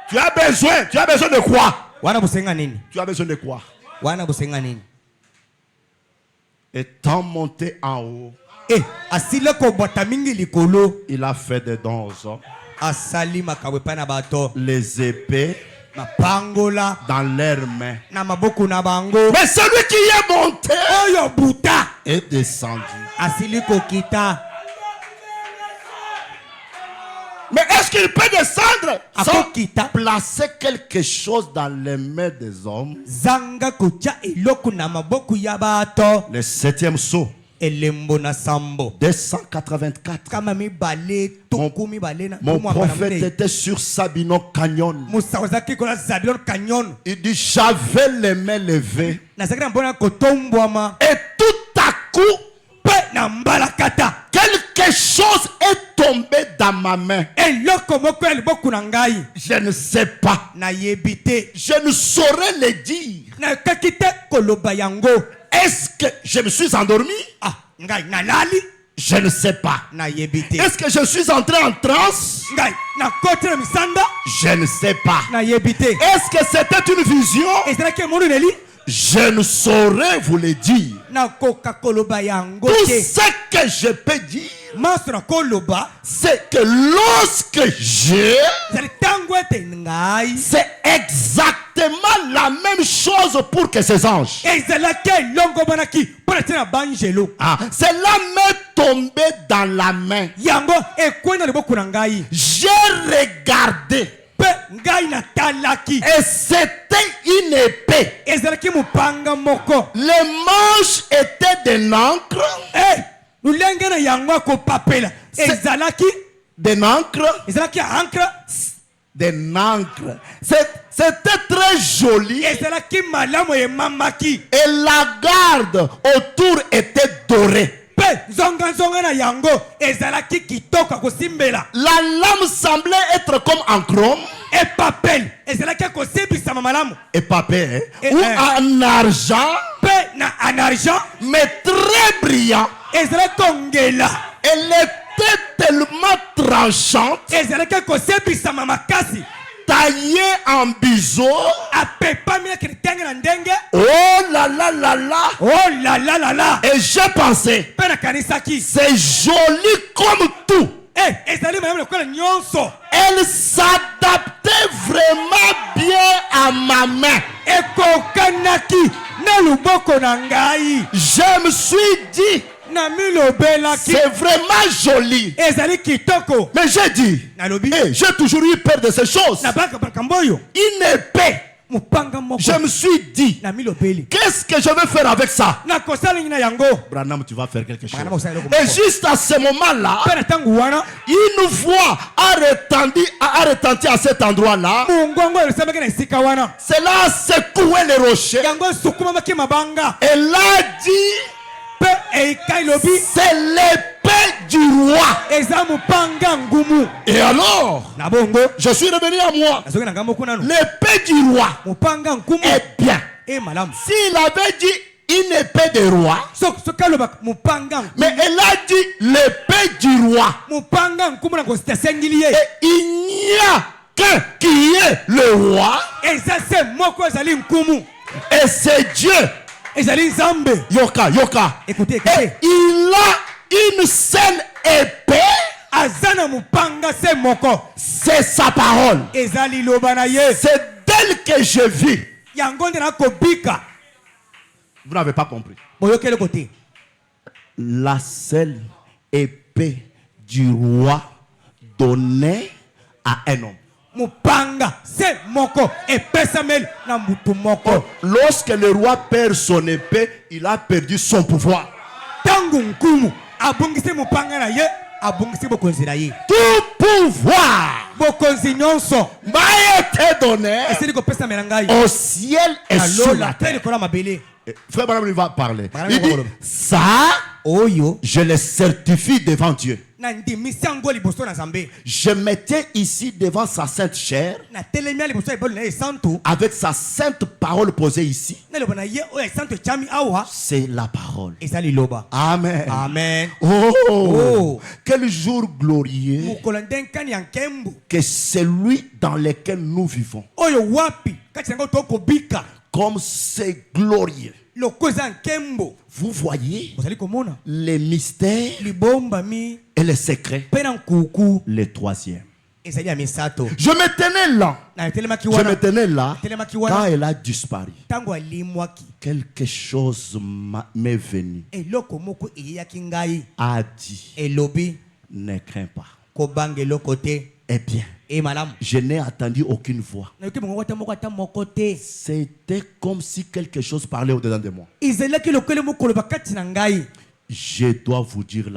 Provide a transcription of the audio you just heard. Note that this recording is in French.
Tu as besoin de quoi? Tu as besoin de quoi? Étant monté en haut, il a fait des dons aux hommes. Les épées dans leurs mains. Mais celui qui est monté est descendu. Mais est-ce qu'il peut descendre sans placer quelque chose dans les mains des hommes? Le 7e sceau. 284. Mon prophète était sur Sabinon Canyon. Il dit, j'avais les mains levées. Et tout à coup, quelque chose est tombé dans ma main. Je ne sais pas. Je ne saurais le dire. Est-ce que je me suis endormi? Je ne sais pas. Est-ce que je suis entré en transe? Je ne sais pas. Est-ce que c'était une vision? Je ne saurais vous le dire. Tout ce que je peux dire, c'est que lorsque j'ai, c'est exactement la même chose pour que ces anges. Cela m'est tombé dans la main. J'ai regardé. Et c'était une épée. Les manches étaient de l'encre. De l'encre. C'était très joli. Et la garde autour était dorée. La lame semblait être comme en chrome. Et papel, ou en argent, mais très brillant. Elle était tellement tranchante, taillée en biseau. Oh là là là là. Et j'ai pensé, c'est joli comme tout. Elle s'adaptait vraiment bien à ma main. Je me suis dit, c'est vraiment joli. Mais j'ai dit, j'ai toujours eu peur de ces choses. Une épée. Je me suis dit, qu'est-ce que je vais faire avec ça? Branham, tu vas faire quelque chose. Et juste à ce moment-là, une voix a retenti à cet endroit-là. Cela a secoué les rochers. Elle a dit, c'est l'épée du roi. Et alors, je suis revenu à moi. L'épée du roi est bien. S'il avait dit une épée de roi, mais elle a dit l'épée du roi. Et il n'y a qu'un qui est le roi. Et c'est Dieu. Yoka. Écoutez. Et il a une seule épée. C'est sa parole. C'est d'elle que je vis. Vous n'avez pas compris. La seule épée du roi donnée à un homme. Lorsque le roi perd son épée, il a perdu son pouvoir. Tout pouvoir m'a été donné au ciel et sur la terre. Frère Branham va parler. Il dit, ça, je le certifie devant Dieu. Je m'étais ici devant sa sainte chair, avec sa sainte parole posée ici. C'est la parole. Amen. Amen. Oh, quel jour glorieux que celui dans lequel nous vivons. Comme c'est glorieux. Vous voyez les mystères et les secrets. Le troisième. Je me tenais là quand elle a disparu. Quelque chose m'est venu. A dit, ne crains pas. Eh bien, je n'ai attendu aucune voix. C'était comme si quelque chose parlait au-dedans de moi. Je dois vous dire